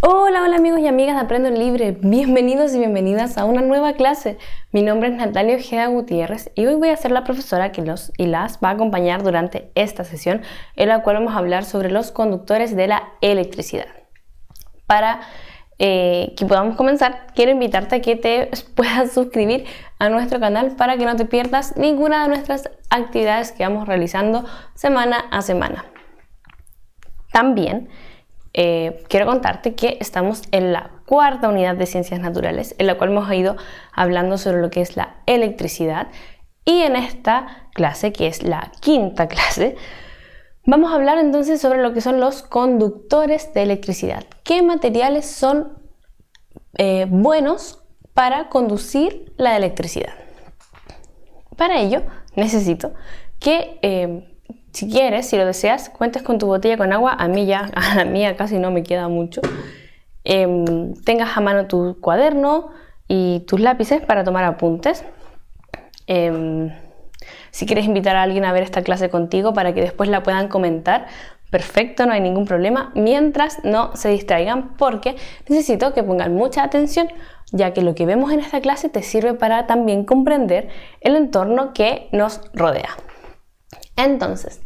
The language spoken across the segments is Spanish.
Hola amigos y amigas de Aprendo Libre, bienvenidos y bienvenidas a una nueva clase. Mi nombre es Natalia Ojeda Gutiérrez y hoy voy a ser la profesora que los y las va a acompañar durante esta sesión, en la cual vamos a hablar sobre los conductores de la electricidad. Para que podamos comenzar, quiero invitarte a que te puedas suscribir a nuestro canal para que no te pierdas ninguna de nuestras actividades que vamos realizando semana a semana. También quiero contarte que estamos en la cuarta unidad de Ciencias Naturales, en la cual hemos ido hablando sobre lo que es la electricidad, y en esta clase, que es la quinta clase, vamos a hablar entonces sobre lo que son los conductores de electricidad. ¿Qué materiales son buenos para conducir la electricidad? Para ello necesito que si quieres, si lo deseas, cuentes con tu botella con agua. A la mía casi no me queda mucho. Tengas a mano tu cuaderno y tus lápices para tomar apuntes. Si quieres invitar a alguien a ver esta clase contigo para que después la puedan comentar, perfecto, no hay ningún problema, mientras no se distraigan, porque necesito que pongan mucha atención, ya que lo que vemos en esta clase te sirve para también comprender el entorno que nos rodea. Entonces,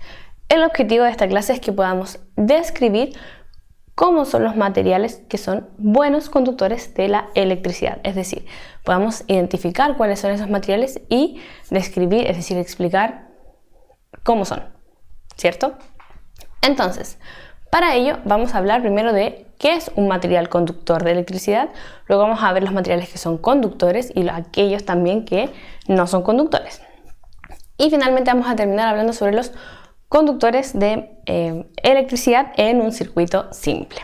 el objetivo de esta clase es que podamos describir cómo son los materiales que son buenos conductores de la electricidad. Es decir, podamos identificar cuáles son esos materiales y describir, es decir, explicar cómo son, ¿cierto? Entonces, para ello vamos a hablar primero de qué es un material conductor de electricidad, luego vamos a ver los materiales que son conductores y aquellos también que no son conductores. Y finalmente vamos a terminar hablando sobre los conductores de electricidad en un circuito simple.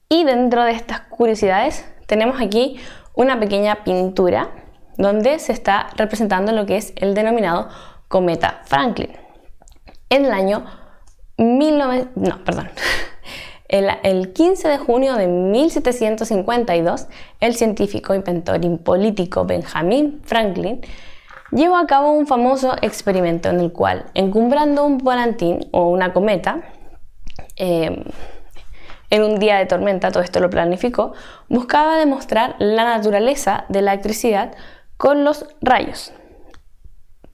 Y dentro de estas curiosidades tenemos aquí una pequeña pintura donde se está representando lo que es el denominado cometa Franklin. En el año el 15 de junio de 1752, el científico, inventor y político Benjamin Franklin llevó a cabo un famoso experimento en el cual, encumbrando un volantín o una cometa, en un día de tormenta, todo esto lo planificó, buscaba demostrar la naturaleza de la electricidad con los rayos.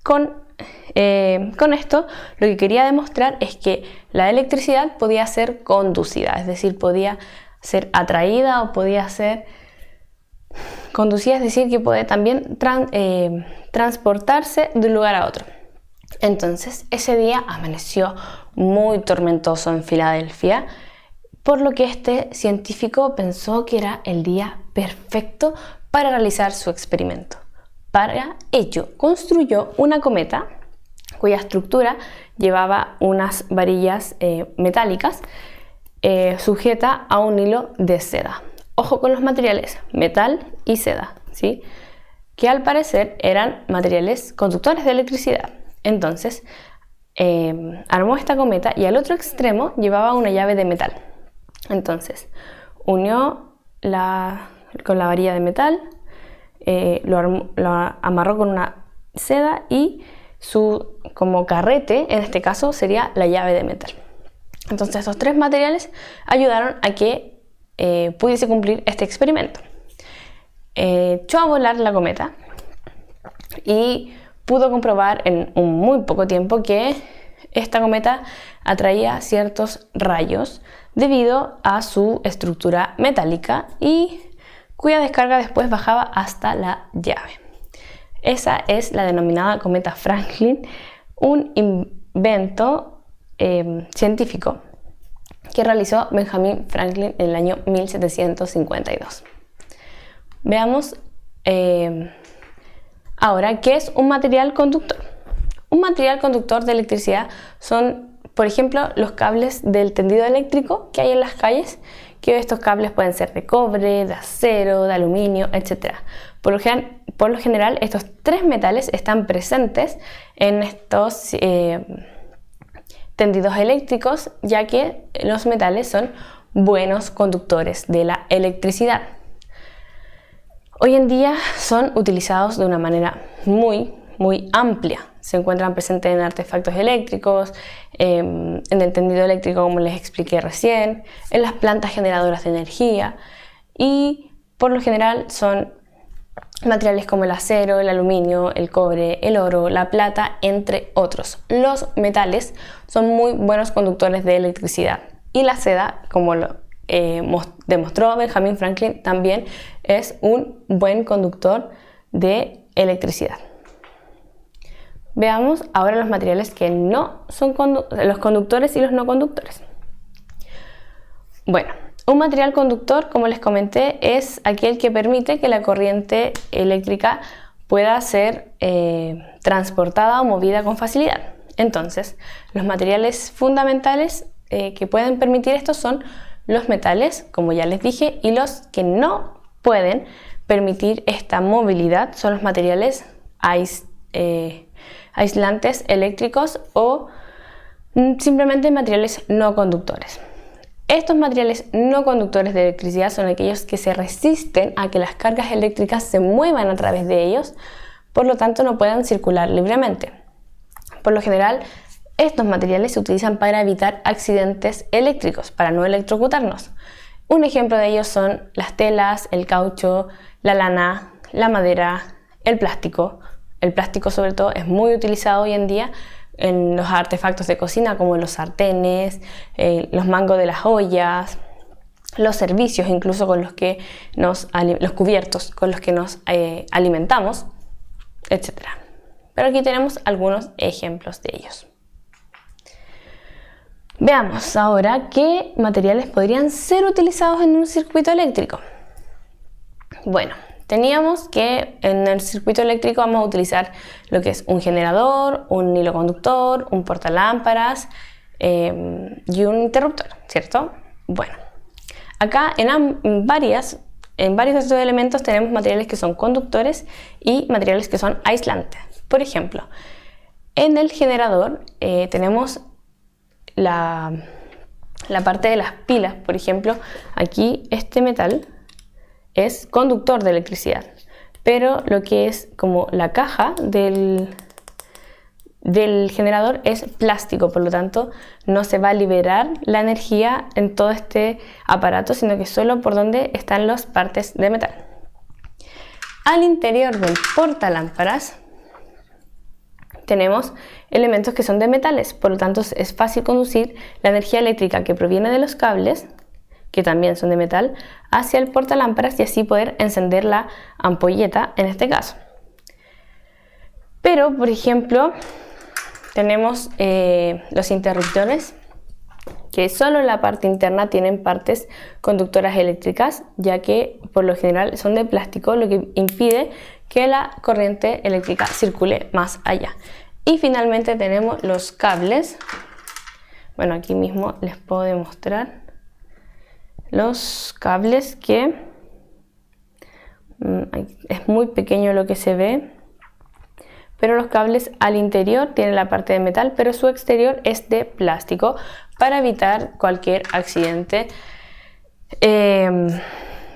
Con esto, lo que quería demostrar es que la electricidad podía ser conducida, es decir, podía ser atraída o podía ser conducida, es decir, que puede también transportarse de un lugar a otro. Entonces, ese día amaneció muy tormentoso en Filadelfia, por lo que este científico pensó que era el día perfecto para realizar su experimento. Para ello, construyó una cometa cuya estructura llevaba unas varillas metálicas sujeta a un hilo de seda. Ojo con los materiales, metal y seda, ¿sí? Que al parecer eran materiales conductores de electricidad. Entonces, armó esta cometa y al otro extremo llevaba una llave de metal. Entonces, unió con la varilla de metal, lo amarró con una seda y su como carrete, en este caso, sería la llave de metal. Entonces, estos tres materiales ayudaron a que pudiese cumplir este experimento. Echó a volar la cometa y pudo comprobar en un muy poco tiempo que esta cometa atraía ciertos rayos debido a su estructura metálica y cuya descarga después bajaba hasta la llave. Esa es la denominada cometa Franklin, un invento científico que realizó Benjamin Franklin en el año 1752. Veamos ahora qué es un material conductor. Un material conductor de electricidad son, por ejemplo, los cables del tendido eléctrico que hay en las calles, que estos cables pueden ser de cobre, de acero, de aluminio, etc. Por lo general, estos tres metales están presentes en estos tendidos eléctricos, ya que los metales son buenos conductores de la electricidad. Hoy en día son utilizados de una manera muy amplia, se encuentran presentes en artefactos eléctricos, en el tendido eléctrico como les expliqué recién, en las plantas generadoras de energía y por lo general son materiales como el acero, el aluminio, el cobre, el oro, la plata, entre otros. Los metales son muy buenos conductores de electricidad y la seda, como lo demostró Benjamin Franklin, también es un buen conductor de electricidad. Veamos ahora los materiales que no son los conductores y los no conductores. Bueno, un material conductor, como les comenté, es aquel que permite que la corriente eléctrica pueda ser transportada o movida con facilidad. Entonces, los materiales fundamentales que pueden permitir esto son los metales, como ya les dije, y los que no pueden permitir esta movilidad son los materiales aislantes eléctricos o simplemente materiales no conductores. Estos materiales no conductores de electricidad son aquellos que se resisten a que las cargas eléctricas se muevan a través de ellos, por lo tanto no puedan circular libremente. Por lo general, estos materiales se utilizan para evitar accidentes eléctricos, para no electrocutarnos. Un ejemplo de ellos son las telas, el caucho, la lana, la madera, el plástico. El plástico sobre todo es muy utilizado hoy en día en los artefactos de cocina como los sartenes, los mangos de las ollas, los servicios incluso con los que los cubiertos con los que nos alimentamos, etc. Pero aquí tenemos algunos ejemplos de ellos. Veamos ahora qué materiales podrían ser utilizados en un circuito eléctrico. Bueno, teníamos que en el circuito eléctrico vamos a utilizar lo que es un generador, un hilo conductor, un portalámparas y un interruptor, ¿cierto? Bueno, acá en varios de estos elementos tenemos materiales que son conductores y materiales que son aislantes. Por ejemplo, en el generador tenemos la parte de las pilas. Por ejemplo, aquí este metal es conductor de electricidad, pero lo que es como la caja del generador es plástico, por lo tanto no se va a liberar la energía en todo este aparato, sino que solo por donde están las partes de metal. Al interior del portalámparas tenemos elementos que son de metales, por lo tanto es fácil conducir la energía eléctrica que proviene de los cables, que también son de metal, hacia el portalámparas y así poder encender la ampolleta en este caso. Pero, por ejemplo, tenemos los interruptores, que solo en la parte interna tienen partes conductoras eléctricas, ya que por lo general son de plástico, lo que impide que la corriente eléctrica circule más allá. Y finalmente tenemos los cables. Bueno, aquí mismo les puedo demostrar los cables que es muy pequeño lo que se ve, pero los cables al interior tienen la parte de metal, pero su exterior es de plástico para evitar cualquier accidente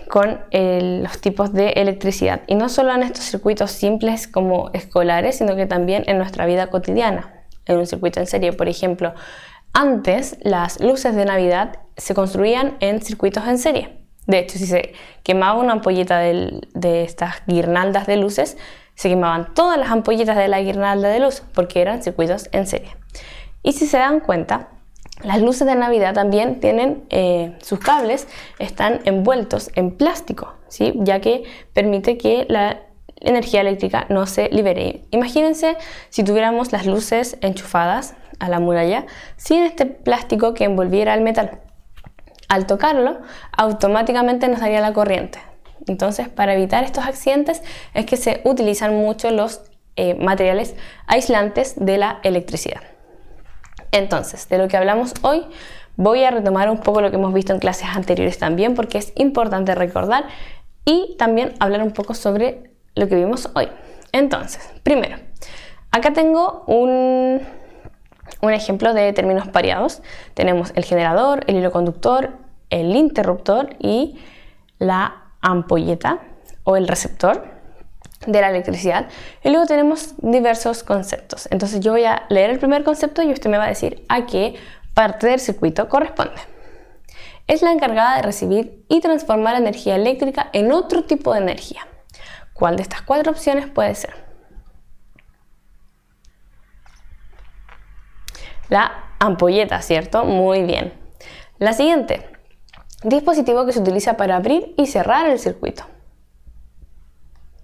con los tipos de electricidad. Y no solo en estos circuitos simples como escolares, sino que también en nuestra vida cotidiana, en un circuito en serie. Por ejemplo, antes las luces de Navidad se construían en circuitos en serie. De hecho, si se quemaba una ampolleta de estas guirnaldas de luces, se quemaban todas las ampolletas de la guirnalda de luz porque eran circuitos en serie. Y si se dan cuenta, las luces de Navidad también tienen sus cables están envueltos en plástico, ¿sí? Ya que permite que la energía eléctrica no se libere. Imagínense si tuviéramos las luces enchufadas a la muralla sin este plástico que envolviera el metal. Al tocarlo, automáticamente nos daría la corriente. Entonces, para evitar estos accidentes es que se utilizan mucho los materiales aislantes de la electricidad. Entonces, de lo que hablamos hoy, voy a retomar un poco lo que hemos visto en clases anteriores también, porque es importante recordar y también hablar un poco sobre lo que vimos hoy. Entonces, primero, acá tengo un ejemplo de términos pareados. Tenemos el generador, el hilo conductor, el interruptor y la ampolleta o el receptor. de la electricidad y luego tenemos diversos conceptos. Entonces yo voy a leer el primer concepto y usted me va a decir a qué parte del circuito corresponde. Es la encargada de recibir y transformar energía eléctrica en otro tipo de energía. ¿Cuál de estas 4 opciones puede ser? La ampolleta, ¿cierto? Muy bien. La siguiente. Dispositivo que se utiliza para abrir y cerrar el circuito.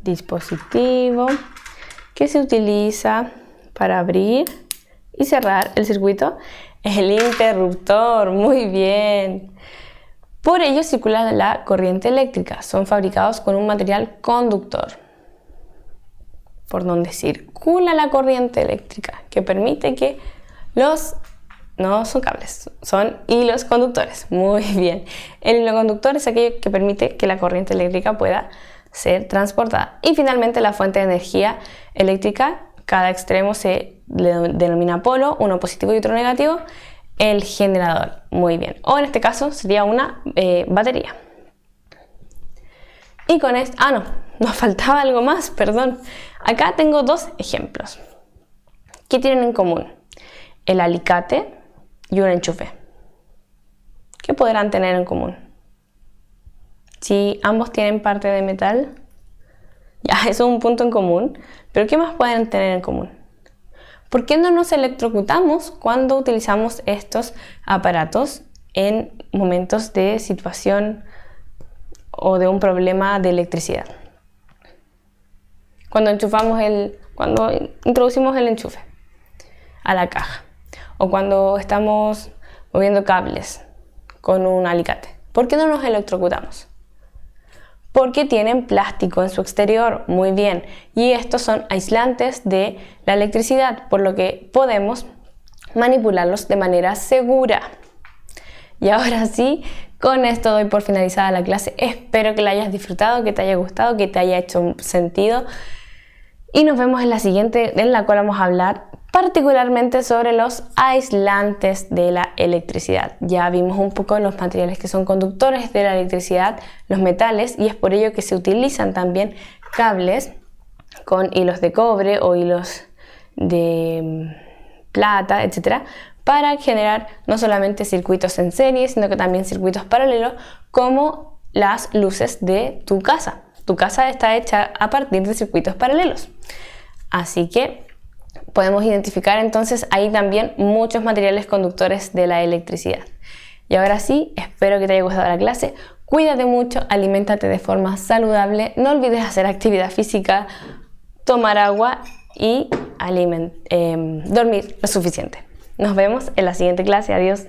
Dispositivo que se utiliza para abrir y cerrar el circuito. El interruptor, muy bien. Por ello circula la corriente eléctrica. Son fabricados con un material conductor, por donde circula la corriente eléctrica, que permite que no son cables, son hilos conductores. Muy bien. El hilo conductor es aquello que permite que la corriente eléctrica pueda ser transportada. Y finalmente la fuente de energía eléctrica, cada extremo se le denomina polo, uno positivo y otro negativo, el generador. Muy bien. O en este caso sería una batería. Y con esto, no, nos faltaba algo más, perdón. Acá tengo 2 ejemplos. ¿Qué tienen en común? El alicate y un enchufe. ¿Qué podrán tener en común? Si ambos tienen parte de metal, ya eso es un punto en común, pero ¿qué más pueden tener en común? ¿Por qué no nos electrocutamos cuando utilizamos estos aparatos en momentos de situación o de un problema de electricidad? Cuando introducimos el enchufe a la caja o cuando estamos moviendo cables con un alicate. ¿Por qué no nos electrocutamos? Porque tienen plástico en su exterior, muy bien, y estos son aislantes de la electricidad, por lo que podemos manipularlos de manera segura. Y ahora sí, con esto doy por finalizada la clase. Espero que la hayas disfrutado, que te haya gustado, que te haya hecho sentido, y nos vemos en la siguiente, en la cual vamos a hablar particularmente sobre los aislantes de la electricidad. Ya vimos un poco los materiales que son conductores de la electricidad, los metales, y es por ello que se utilizan también cables con hilos de cobre o hilos de plata, etcétera, para generar no solamente circuitos en serie, sino que también circuitos paralelos, como las luces de tu casa. Tu casa está hecha a partir de circuitos paralelos. Así que podemos identificar entonces ahí también muchos materiales conductores de la electricidad. Y ahora sí, espero que te haya gustado la clase. Cuídate mucho, aliméntate de forma saludable, no olvides hacer actividad física, tomar agua y dormir lo suficiente. Nos vemos en la siguiente clase. Adiós.